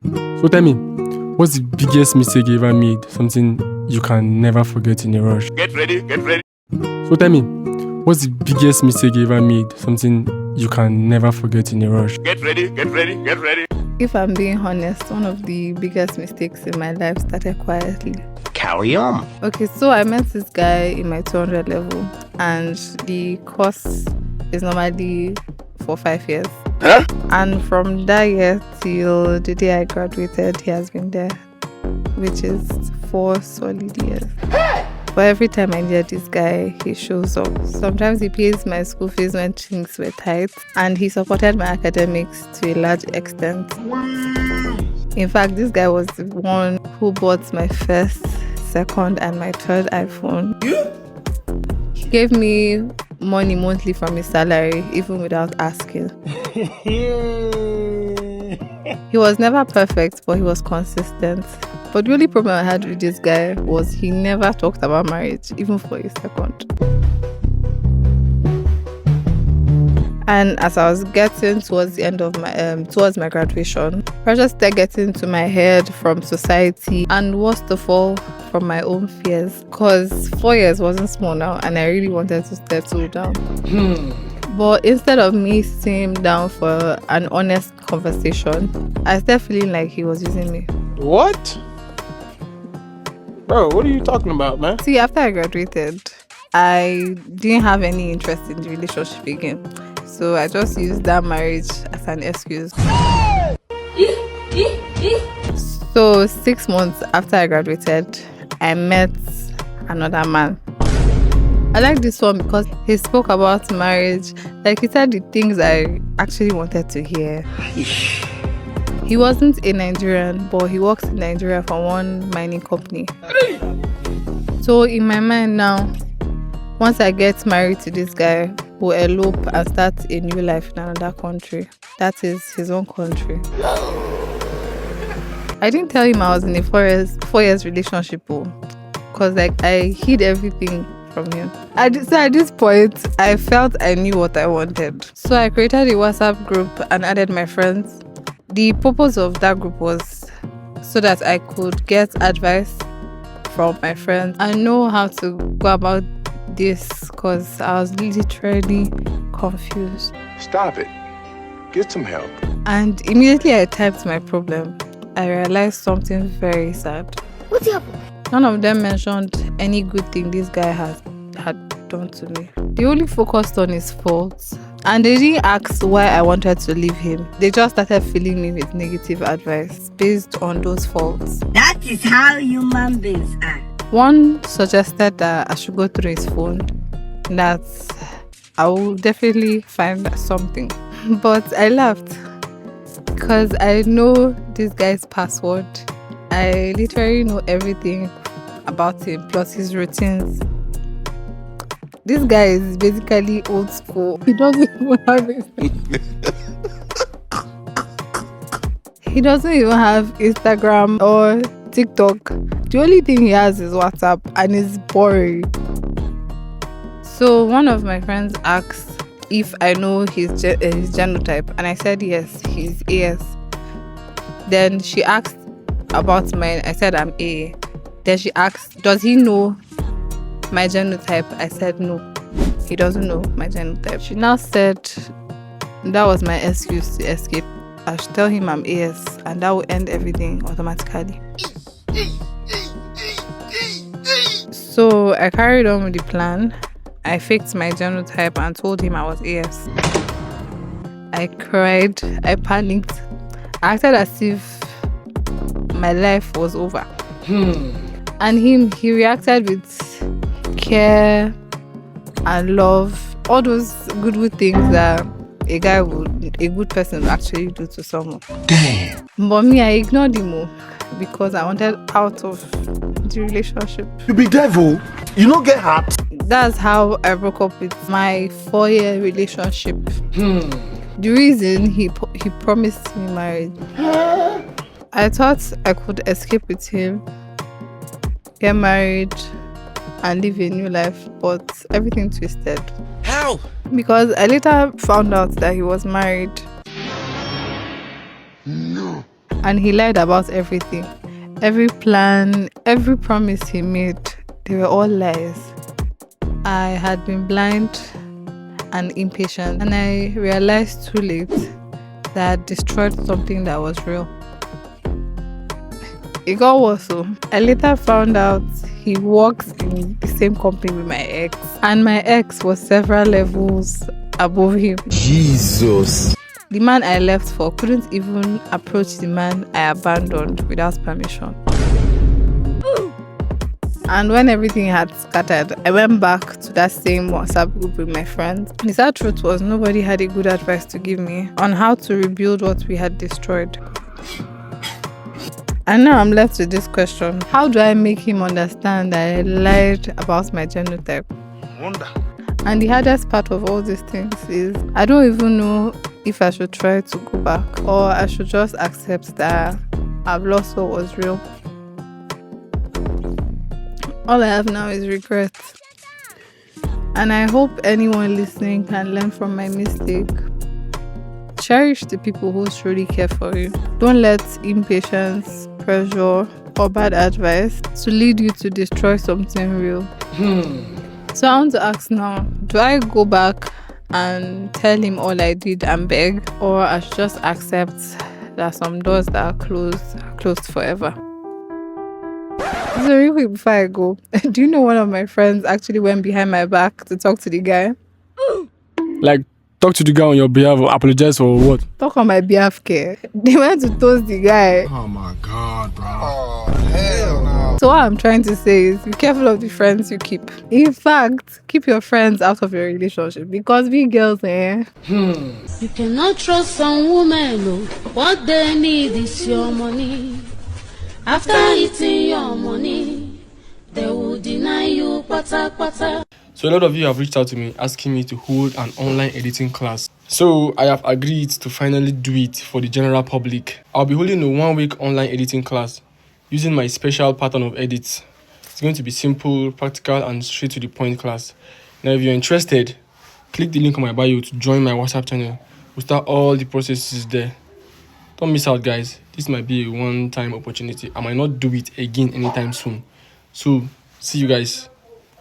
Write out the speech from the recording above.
So tell me, what's the biggest mistake you ever made? Something you can never forget in a rush. Get ready, get ready. So tell me, what's the biggest mistake you ever made? Something you can never forget in a rush. Get ready, get ready, get ready. If I'm being honest, one of the biggest mistakes in my life started quietly. Carry on. Okay, so I met this guy in my 200 level, and the course is normally for 5 years. Huh? And from that year till the day I graduated, he has been there, which is 4 solid years. But every time I near this guy, he shows up. Sometimes he pays my school fees when things were tight, and he supported my academics to a large extent. In fact, this guy was the one who bought my first, second, and my third iPhone. He gave me money monthly from his salary, even without asking. He was never perfect, but he was consistent. But the only problem I had with this guy was he never talked about marriage, even for a second. And as I was getting towards the end of towards my graduation, pressure started getting to my head from society, and worst of all, from my own fears. Because 4 years wasn't small now, and I really wanted to settle down. But instead of me sitting him down for an honest conversation, I started feeling like he was using me. What? Bro, what are you talking about, man? See, after I graduated, I didn't have any interest in the relationship again. So I just used that marriage as an excuse. So 6 months after I graduated, I met another man. I like this one because he spoke about marriage. Like, he said the things I actually wanted to hear. He wasn't a Nigerian, but he works in Nigeria for one mining company. So in my mind now, once I get married to this guy, we'll elope and start a new life in another country. That is his own country. I didn't tell him I was in a 4 years relationship, because I hid everything from him. So at this point, I felt I knew what I wanted. So I created a WhatsApp group and added my friends. The purpose of that group was so that I could get advice from my friends and know how to go about this, because I was literally confused. Stop it. Get some help. And immediately I typed my problem, I realized something very sad. What's up? None of them mentioned any good thing this guy had done to me. They only focused on his faults, and they didn't ask why I wanted to leave him. They just started filling me with negative advice based on those faults. That is how human beings are. One suggested that I should go through his phone, that I will definitely find something. But I laughed because I know this guy's password. I literally know everything about him, plus his routines. This guy is basically old school. He doesn't even have He doesn't even have Instagram or TikTok. The only thing he has is WhatsApp, and it's boring. So one of my friends asked if I know his genotype, and I said yes, he's AS. Then she asked about mine. I said I'm A. Then she asked, does he know my genotype? I said no, he doesn't know my genotype. She now said that was my excuse to escape. I should tell him I'm AS, and that will end everything automatically. So I carried on with the plan. I faked my genotype and told him I was AS. I cried, I panicked, I acted as if my life was over. And he reacted with care and love, all those good things that a good person would actually do to someone. Damn. But me, I ignored him because I wanted out of the relationship. You be devil. You don't get hot. That's how I broke up with my 4-year relationship. The reason he promised me marriage. I thought I could escape with him, get married, and live a new life, but everything twisted. How? Because I later found out that he was married. No. And he lied about everything. Every plan, every promise he made, they were all lies. I had been blind and impatient, and I realized too late that I had destroyed something that was real. It got worse. So I later found out he works in the same company with my ex, and my ex was several levels above him. Jesus. The man I left for couldn't even approach the man I abandoned without permission. And when everything had scattered, I went back to that same WhatsApp group with my friends. The sad truth was nobody had a good advice to give me on how to rebuild what we had destroyed. And now I'm left with this question. How do I make him understand that I lied about my genotype? Wonder. And the hardest part of all these things is I don't even know if I should try to go back or I should just accept that I've lost what was real. All I have now is regret. And I hope anyone listening can learn from my mistake. Cherish the people who truly care for you. Don't let impatience, pressure, or bad advice to lead you to destroy something real. So I want to ask now, do I go back and tell him all I did and beg, or I should just accept that some doors that are closed forever? So real quick before I go, do you know one of my friends actually went behind my back to talk to the guy? Like, talk to the guy on your behalf or apologize or what? Talk on my behalf, care. They went to toast the guy. Oh my God, bro. Oh, hell no. So what I'm trying to say is be careful of the friends you keep. In fact, keep your friends out of your relationship because we girls, You cannot trust some women, no. What they need is your money. After eating your money, they will deny you pata. So a lot of you have reached out to me asking me to hold an online editing class. So I have agreed to finally do it for the general public. I'll be holding a 1-week online editing class using my special pattern of edits. It's going to be simple, practical, and straight to the point class. Now if you're interested, click the link on my bio to join my WhatsApp channel. We'll start all the processes there. Don't miss out, guys. This might be a one-time opportunity. I might not do it again anytime soon. So see you guys.